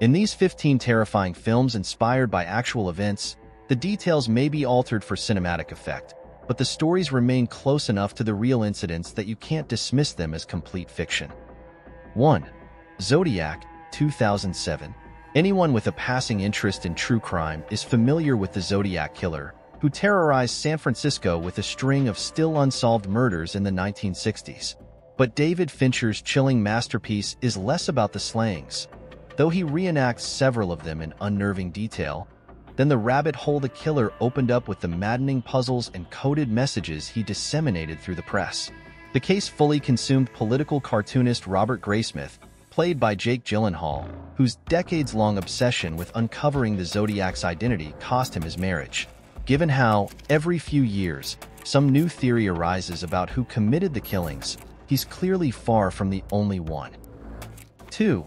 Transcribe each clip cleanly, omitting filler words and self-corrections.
In these 15 terrifying films inspired by actual events, the details may be altered for cinematic effect, but the stories remain close enough to the real incidents that you can't dismiss them as complete fiction. 1. Zodiac, 2007. Anyone with a passing interest in true crime is familiar with the Zodiac killer, who terrorized San Francisco with a string of still unsolved murders in the 1960s. But David Fincher's chilling masterpiece is less about the slayings, though he reenacts several of them in unnerving detail, than the rabbit hole the killer opened up with the maddening puzzles and coded messages he disseminated through the press. The case fully consumed political cartoonist Robert Graysmith, played by Jake Gyllenhaal, whose decades-long obsession with uncovering the Zodiac's identity cost him his marriage. Given how, every few years, some new theory arises about who committed the killings, he's clearly far from the only one. 2.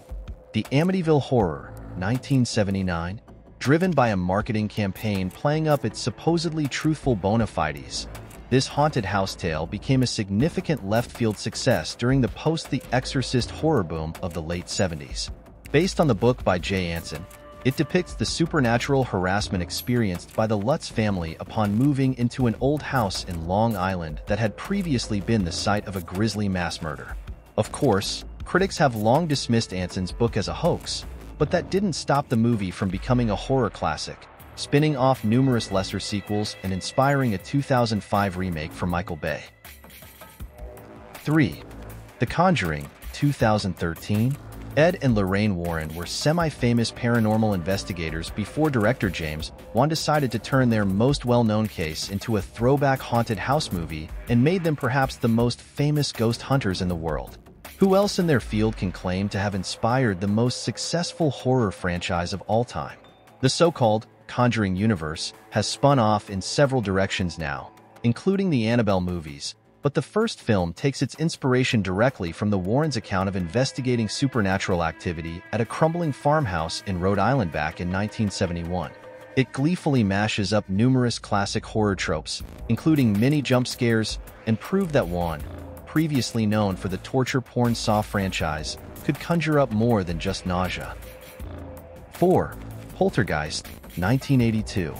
The Amityville Horror, 1979. Driven by a marketing campaign playing up its supposedly truthful bona fides, this haunted house tale became a significant left-field success during the post-The Exorcist horror boom of the late 70s. Based on the book by Jay Anson, it depicts the supernatural harassment experienced by the Lutz family upon moving into an old house in Long Island that had previously been the site of a grisly mass murder. Of course, critics have long dismissed Anson's book as a hoax, but that didn't stop the movie from becoming a horror classic, spinning off numerous lesser sequels and inspiring a 2005 remake from Michael Bay. 3. The Conjuring, 2013. Ed and Lorraine Warren were semi-famous paranormal investigators before director James Wan decided to turn their most well-known case into a throwback haunted house movie and made them perhaps the most famous ghost hunters in the world. Who else in their field can claim to have inspired the most successful horror franchise of all time? The so-called Conjuring universe has spun off in several directions now, including the Annabelle movies, but the first film takes its inspiration directly from the Warrens' account of investigating supernatural activity at a crumbling farmhouse in Rhode Island back in 1971. It gleefully mashes up numerous classic horror tropes, including many jump scares, and proved that Wan, previously known for the torture porn Saw franchise, could conjure up more than just nausea. 4. Poltergeist, 1982.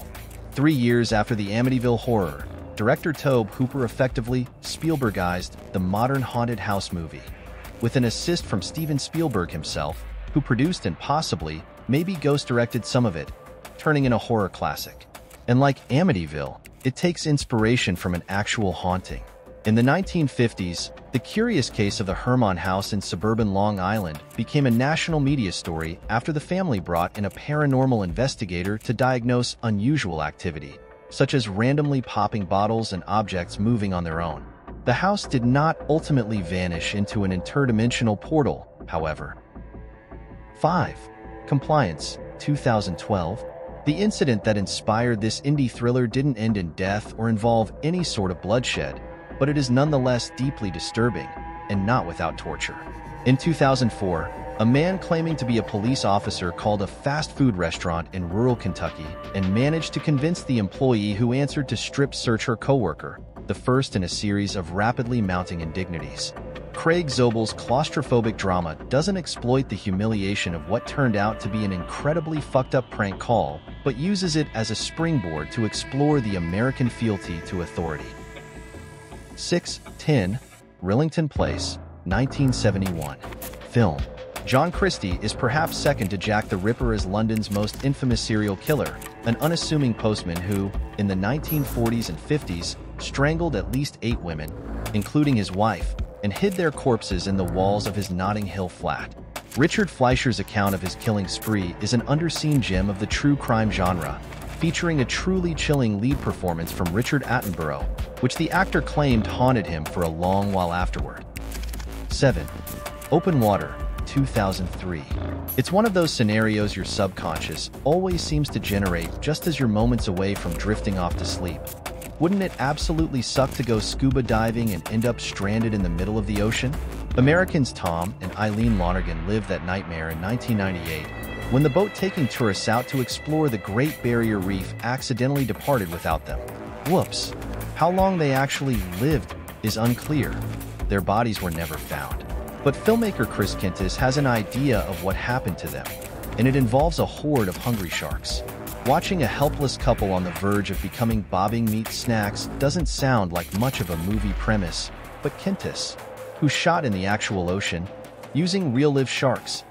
3 years after the Amityville Horror, director Tobe Hooper effectively Spielbergized the modern haunted house movie, with an assist from Steven Spielberg himself, who produced and possibly, maybe ghost-directed some of it, turning in a horror classic. And like Amityville, it takes inspiration from an actual haunting. In the 1950s, the curious case of the Herman house in suburban Long Island became a national media story after the family brought in a paranormal investigator to diagnose unusual activity, such as randomly popping bottles and objects moving on their own. The house did not ultimately vanish into an interdimensional portal, however. 5. Compliance, 2012. The incident that inspired this indie thriller didn't end in death or involve any sort of bloodshed, but it is nonetheless deeply disturbing, and not without torture. In 2004, a man claiming to be a police officer called a fast food restaurant in rural Kentucky and managed to convince the employee who answered to strip search her coworker, the first in a series of rapidly mounting indignities. Craig Zobel's claustrophobic drama doesn't exploit the humiliation of what turned out to be an incredibly fucked-up prank call, but uses it as a springboard to explore the American fealty to authority. 6.10 Rillington Place, 1971. Film. John Christie is perhaps second to Jack the Ripper as London's most infamous serial killer, an unassuming postman who, in the 1940s and 50s, strangled at least 8 women, including his wife, and hid their corpses in the walls of his Notting Hill flat. Richard Fleischer's account of his killing spree is an underseen gem of the true crime genre, featuring a truly chilling lead performance from Richard Attenborough, which the actor claimed haunted him for a long while afterward. 7. Open Water, 2003. It's one of those scenarios your subconscious always seems to generate just as you're moments away from drifting off to sleep. Wouldn't it absolutely suck to go scuba diving and end up stranded in the middle of the ocean? Americans Tom and Eileen Lonergan lived that nightmare in 1998, when the boat taking tourists out to explore the Great Barrier Reef accidentally departed without them. Whoops. How long they actually lived is unclear. Their bodies were never found. But filmmaker Chris Kintis has an idea of what happened to them. and it involves a horde of hungry sharks. Watching a helpless couple on the verge of becoming bobbing meat snacks doesn't sound like much of a movie premise, but Quintus, who shot in the actual ocean, using real-live sharks,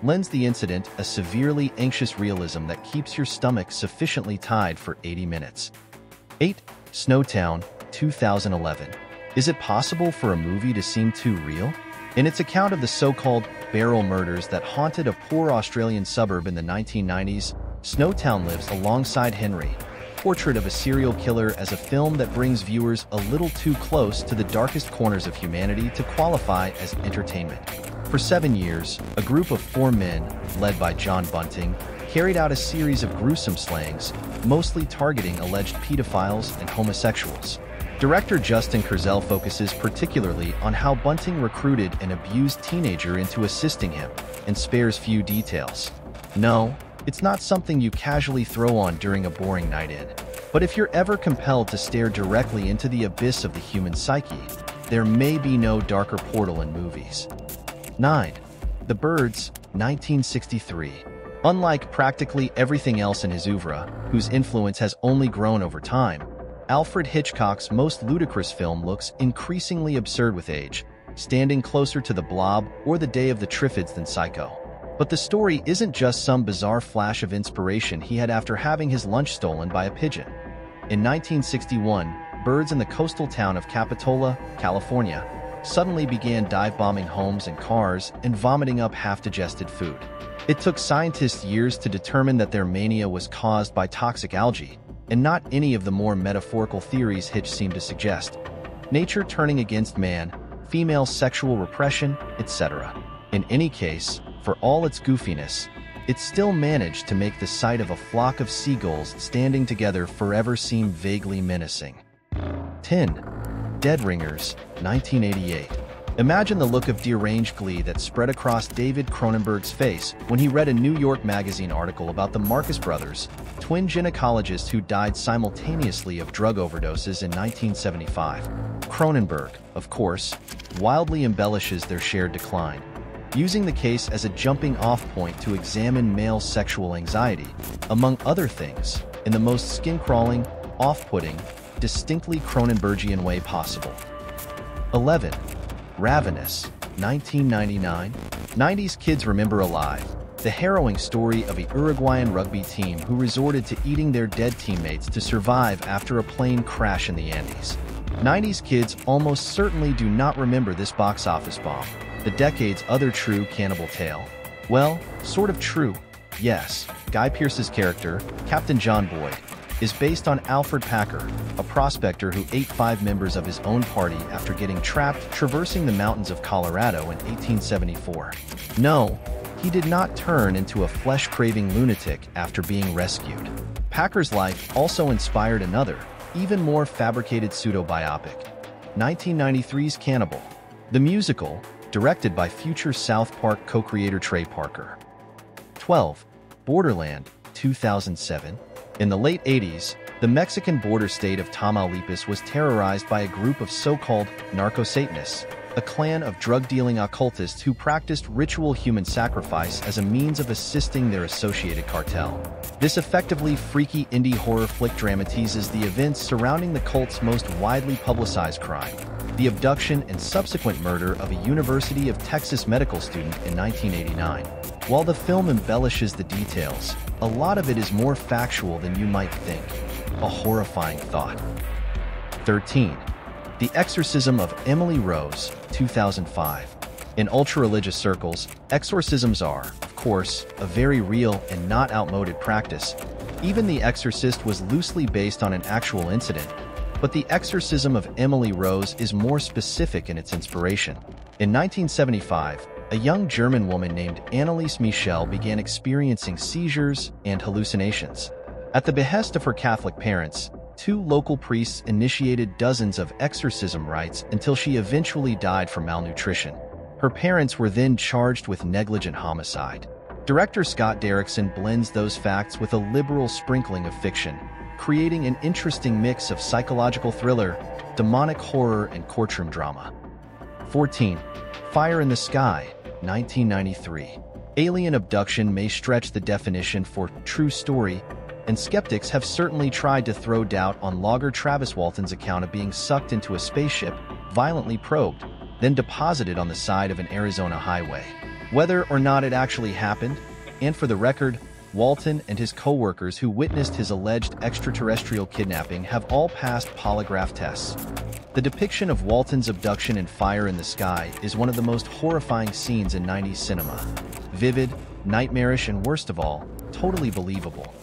lends the incident a severely anxious realism that keeps your stomach sufficiently tied for 80 minutes. 8. Snowtown, 2011. Is it possible for a movie to seem too real? In its account of the so-called barrel murders that haunted a poor Australian suburb in the 1990s, Snowtown lives alongside Henry, Portrait of a Serial Killer, as a film that brings viewers a little too close to the darkest corners of humanity to qualify as entertainment. For 7 years, a group of 4 men, led by John Bunting, carried out a series of gruesome slayings, mostly targeting alleged pedophiles and homosexuals. Director Justin Kurzel focuses particularly on how Bunting recruited an abused teenager into assisting him, and spares few details. No, it's not something you casually throw on during a boring night in. But if you're ever compelled to stare directly into the abyss of the human psyche, there may be no darker portal in movies. 9. The Birds, 1963. Unlike practically everything else in his oeuvre, whose influence has only grown over time, Alfred Hitchcock's most ludicrous film looks increasingly absurd with age, standing closer to The Blob or The Day of the Triffids than Psycho. But the story isn't just some bizarre flash of inspiration he had after having his lunch stolen by a pigeon. In 1961, birds in the coastal town of Capitola, California, suddenly began dive-bombing homes and cars and vomiting up half-digested food. It took scientists years to determine that their mania was caused by toxic algae, and not any of the more metaphorical theories Hitch seemed to suggest. Nature turning against man, female sexual repression, etc. In any case, for all its goofiness, it still managed to make the sight of a flock of seagulls standing together forever seem vaguely menacing. 10. Dead Ringers, 1988. Imagine the look of deranged glee that spread across David Cronenberg's face when he read a New York Magazine article about the Marcus brothers, twin gynecologists who died simultaneously of drug overdoses in 1975. Cronenberg, of course, wildly embellishes their shared decline, using the case as a jumping-off point to examine male sexual anxiety, among other things, in the most skin-crawling, off-putting, distinctly Cronenbergian way possible. 11. Ravenous, 1999. 90s kids remember alive, the harrowing story of a Uruguayan rugby team who resorted to eating their dead teammates to survive after a plane crash in the Andes. 90s kids almost certainly do not remember this box office bomb, the decade's other true cannibal tale. Well, sort of true, yes. Guy Pearce's character, Captain John Boyd, is based on Alfred Packer, a prospector who ate 5 members of his own party after getting trapped traversing the mountains of Colorado in 1874. No, he did not turn into a flesh-craving lunatic after being rescued. Packer's life also inspired another, even more fabricated pseudo-biopic, 1993's Cannibal, the musical, directed by future South Park co-creator Trey Parker. 12. Borderland, 2007. In the late 80s, the Mexican border state of Tamaulipas was terrorized by a group of so-called narco-Satanists, a clan of drug-dealing occultists who practiced ritual human sacrifice as a means of assisting their associated cartel. This effectively freaky indie horror flick dramatizes the events surrounding the cult's most widely publicized crime, the abduction and subsequent murder of a University of Texas medical student in 1989. While the film embellishes the details, a lot of it is more factual than you might think. A horrifying thought. 13. The Exorcism of Emily Rose, 2005. In ultra-religious circles, exorcisms are, of course, a very real and not outmoded practice. Even The Exorcist was loosely based on an actual incident, but The Exorcism of Emily Rose is more specific in its inspiration. In 1975, a young German woman named Anneliese Michel began experiencing seizures and hallucinations. At the behest of her Catholic parents, 2 local priests initiated dozens of exorcism rites until she eventually died from malnutrition. Her parents were then charged with negligent homicide. Director Scott Derrickson blends those facts with a liberal sprinkling of fiction, creating an interesting mix of psychological thriller, demonic horror, and courtroom drama. 14. Fire in the Sky, 1993. Alien abduction may stretch the definition for true story, and skeptics have certainly tried to throw doubt on logger Travis Walton's account of being sucked into a spaceship, violently probed, then deposited on the side of an Arizona highway. Whether or not it actually happened, and for the record, Walton and his co-workers who witnessed his alleged extraterrestrial kidnapping have all passed polygraph tests. The depiction of Walton's abduction and fire in the sky is one of the most horrifying scenes in 90s cinema. Vivid, nightmarish, and worst of all, totally believable.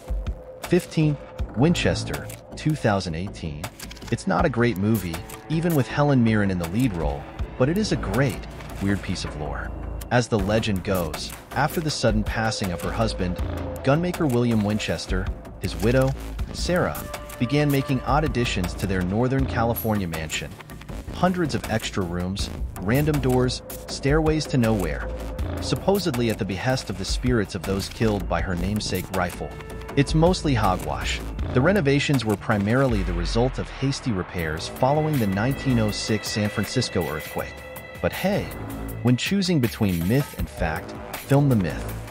15. Winchester, 2018. It's not a great movie, even with Helen Mirren in the lead role, but it is a great, weird piece of lore. As the legend goes, after the sudden passing of her husband, gunmaker William Winchester, his widow, Sarah, began making odd additions to their Northern California mansion. Hundreds of extra rooms, random doors, stairways to nowhere, supposedly at the behest of the spirits of those killed by her namesake rifle. It's mostly hogwash. The renovations were primarily the result of hasty repairs following the 1906 San Francisco earthquake. But hey, when choosing between myth and fact, film the myth.